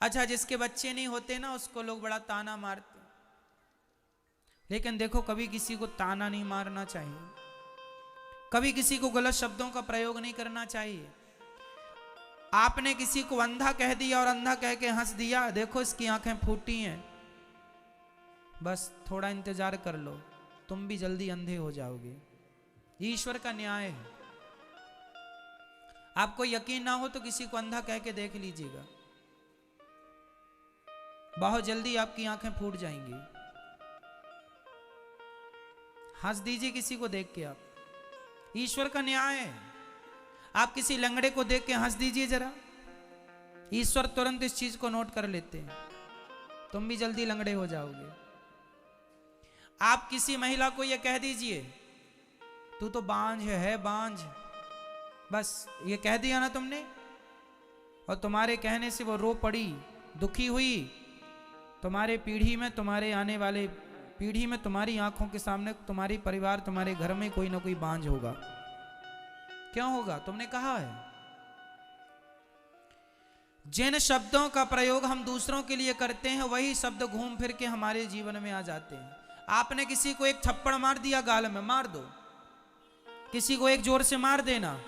अच्छा, जिसके बच्चे नहीं होते ना उसको लोग बड़ा ताना मारते, लेकिन देखो कभी किसी को ताना नहीं मारना चाहिए, कभी किसी को गलत शब्दों का प्रयोग नहीं करना चाहिए। आपने किसी को अंधा कह दिया और अंधा कह के हंस दिया, देखो इसकी आंखें फूटी हैं, बस थोड़ा इंतजार कर लो, तुम भी जल्दी अंधे हो जाओगे। ईश्वर का न्याय है। आपको यकीन ना हो तो किसी को अंधा कह के देख लीजिएगा, बहुत जल्दी आपकी आंखें फूट जाएंगी। हंस दीजिए किसी को देख के, आप, ईश्वर का न्याय है। आप किसी लंगड़े को देख के हंस दीजिए जरा, ईश्वर तुरंत इस चीज को नोट कर लेते हैं, तुम भी जल्दी लंगड़े हो जाओगे। आप किसी महिला को यह कह दीजिए तू तो बांझ है बांझ, बस ये कह दिया ना तुमने, और तुम्हारे कहने से वो रो पड़ी, दुखी हुई, तुम्हारे पीढ़ी में, तुम्हारे आने वाले पीढ़ी में, तुम्हारी आंखों के सामने तुम्हारी परिवार, तुम्हारे घर में कोई ना कोई बांझ होगा। क्यों होगा? तुमने कहा है। जिन शब्दों का प्रयोग हम दूसरों के लिए करते हैं वही शब्द घूम फिर के हमारे जीवन में आ जाते हैं। आपने किसी को एक थप्पड़ मार दिया गाल में, मार दो, किसी को एक जोर से मार देना,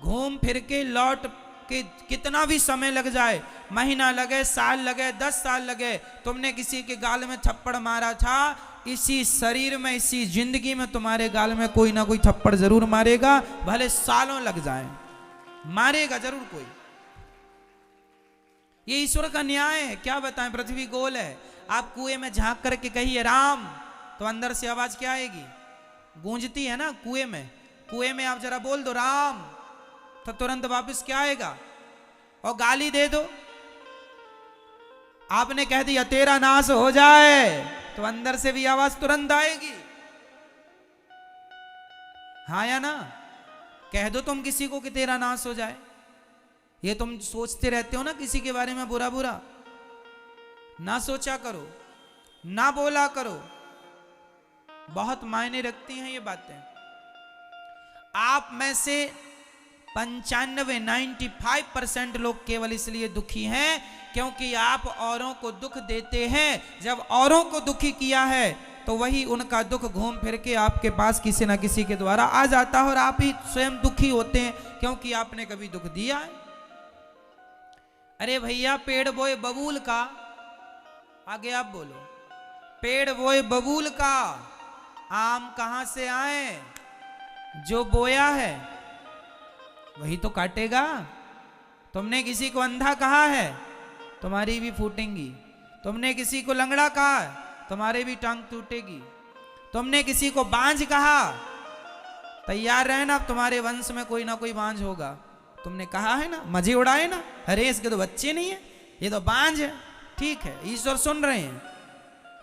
घूम फिर के लौट के कितना भी समय लग जाए, महीना लगे, साल लगे, 10 साल लगे, तुमने किसी के गाल में थप्पड़ मारा था, इसी शरीर में, इसी जिंदगी में तुम्हारे गाल में कोई ना कोई थप्पड़ जरूर मारेगा, भले सालों लग जाएं, मारेगा जरूर कोई। ये ईश्वर का न्याय है। क्या बताएं, पृथ्वी गोल है। आप कुएं में झांक करके कहिए राम, तो अंदर से आवाज क्या आएगी? गूंजती है ना कुएं में। कुएं में आप जरा बोल दो राम, तो तुरंत वापस क्या आएगा? और गाली दे दो, आपने कह दिया तेरा नाश हो जाए, तो अंदर से भी आवाज तुरंत आएगी। हाँ या ना? कह दो तुम किसी को कि तेरा नाश हो जाए, ये तुम सोचते रहते हो ना किसी के बारे में बुरा बुरा, ना सोचा करो, ना बोला करो, बहुत मायने रखती हैं ये बातें। आप में से 95% लोग केवल इसलिए दुखी हैं क्योंकि आप औरों को दुख देते हैं। जब औरों को दुखी किया है तो वही उनका दुख घूम फिर के आपके पास किसी ना किसी के द्वारा आ जाता है, और आप ही स्वयं दुखी होते हैं क्योंकि आपने कभी दुख दिया है। अरे भैया, पेड़ बोए बबूल का, आगे आप बोलो, पेड़ बोए बबूल का, आम कहां से आए? जो बोया है वही तो काटेगा। तुमने किसी को अंधा कहा है, तुम्हारी भी फूटेंगी। तुमने किसी को लंगड़ा कहा, तुम्हारे भी टांग टूटेगी। तुमने किसी को बांझ कहा, तैयार रहना, तुम्हारे वंश में कोई ना कोई बांझ होगा। तुमने कहा है ना, मजे उड़ाए ना, अरे इसके तो बच्चे नहीं है, ये तो बांझ है। ठीक है, ईश्वर सुन रहे हैं।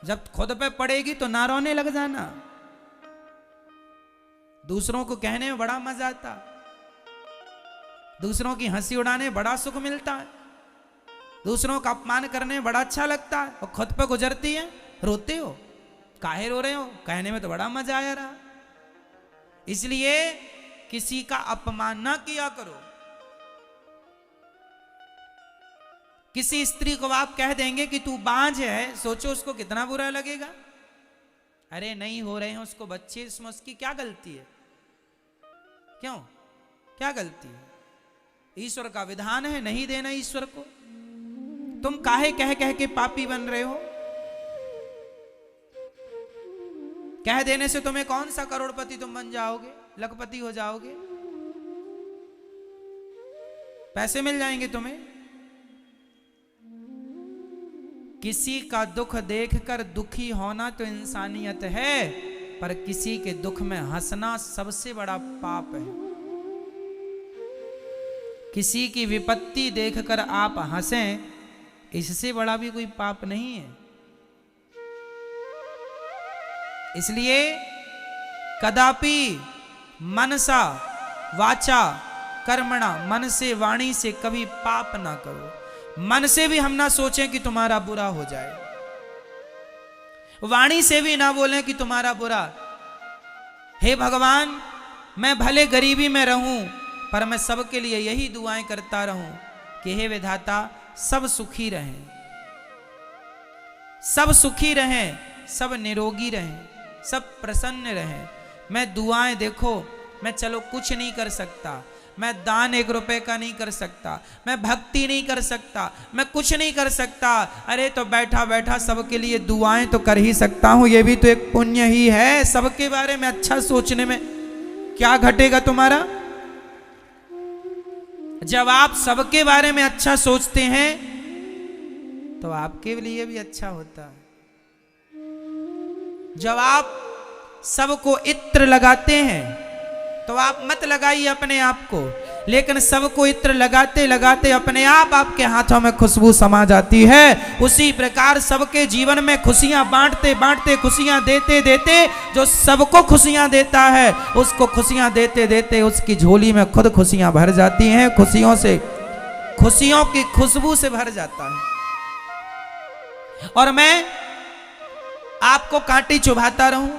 जब खुद पे पड़ेगी तो ना रोने लग जाना। दूसरों को कहने में बड़ा मजा आता, दूसरों की हंसी उड़ाने बड़ा सुख मिलता है, दूसरों का अपमान करने में बड़ा अच्छा लगता है, और खुद पे गुजरती है, रोते हो, काहे रो रहे हो? कहने में तो बड़ा मजा आया रहा। इसलिए किसी का अपमान ना किया करो। किसी स्त्री को आप कह देंगे कि तू बांझ है, सोचो उसको कितना बुरा लगेगा। अरे नहीं हो रहे हैं उसको बच्चे, इसमें उसकी क्या गलती है? क्यों, क्या गलती है? ईश्वर का विधान है नहीं देना ईश्वर को। तुम काहे कह कह के पापी बन रहे हो? कह देने से तुम्हें कौन सा करोड़पति तुम बन जाओगे, लखपति हो जाओगे, पैसे मिल जाएंगे तुम्हें। किसी का दुख देखकर दुखी होना तो इंसानियत है, पर किसी के दुख में हंसना सबसे बड़ा पाप है। किसी की विपत्ति देखकर आप हंसें, इससे बड़ा भी कोई पाप नहीं है। इसलिए कदापि मनसा वाचा कर्मणा, मन से वाणी से कभी पाप ना करो। मन से भी हम ना सोचें कि तुम्हारा बुरा हो जाए, वाणी से भी ना बोलें कि तुम्हारा बुरा। हे भगवान, मैं भले गरीबी में रहूं पर मैं सबके लिए यही दुआएं करता रहूं कि हे विधाता, सब सुखी रहें, सब सुखी रहें, सब निरोगी रहें, सब प्रसन्न रहें। मैं दुआएं, देखो मैं चलो कुछ नहीं कर सकता, मैं दान 1 रुपए का नहीं कर सकता, मैं भक्ति नहीं कर सकता, मैं कुछ नहीं कर सकता, अरे तो बैठा बैठा सबके लिए दुआएं तो कर ही सकता हूं, ये भी तो एक पुण्य ही है। सबके बारे में अच्छा सोचने में क्या घटेगा तुम्हारा? जब आप सबके बारे में अच्छा सोचते हैं तो आपके लिए भी अच्छा होता है। जब आप सबको इत्र लगाते हैं तो आप मत लगाइए अपने आप को, लेकिन सबको इत्र लगाते लगाते अपने आप आपके हाथों में खुशबू समा जाती है। उसी प्रकार सबके जीवन में खुशियां बांटते बांटते, खुशियां देते देते, जो सबको खुशियां देता है उसको खुशियां देते देते उसकी झोली में खुद खुशियां भर जाती हैं। खुशियों से, खुशियों की खुशबू से भर जाता है। और मैं आपको कांटे चुभाता रहूं,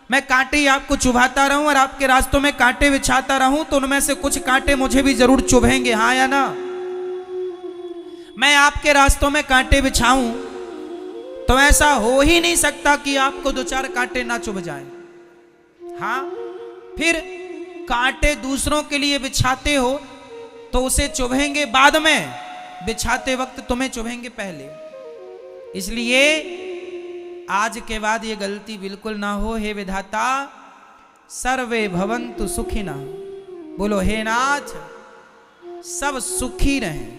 मैं कांटे आपको चुभाता रहूं और आपके रास्तों में कांटे बिछाता रहूं, तो उनमें से कुछ कांटे मुझे भी जरूर चुभेंगे, हाँ या ना? मैं आपके रास्तों में कांटे बिछाऊं तो ऐसा हो ही नहीं सकता कि आपको 2-4 कांटे ना चुभ जाएं। हाँ, फिर कांटे दूसरों के लिए बिछाते हो तो उसे चुभेंगे बाद में, बिछाते वक्त तुम्हें चुभेंगे पहले। इसलिए आज के बाद ये गलती बिल्कुल ना हो। हे विधाता, सर्वे भवन्तु सुखिनः, बोलो हे नाथ, सब सुखी रहें,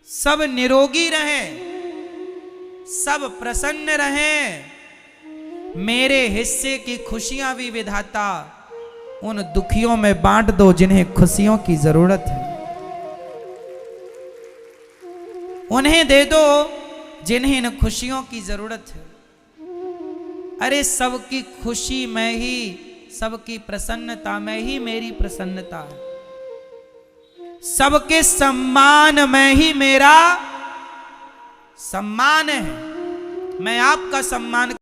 सब निरोगी रहें, सब प्रसन्न रहें। मेरे हिस्से की खुशियां भी विधाता उन दुखियों में बांट दो जिन्हें खुशियों की जरूरत है, उन्हें दे दो जिन्हें इन खुशियों की जरूरत है। अरे सबकी खुशी में ही, सबकी प्रसन्नता में ही मेरी प्रसन्नता है, सबके सम्मान में ही मेरा सम्मान है। मैं आपका सम्मान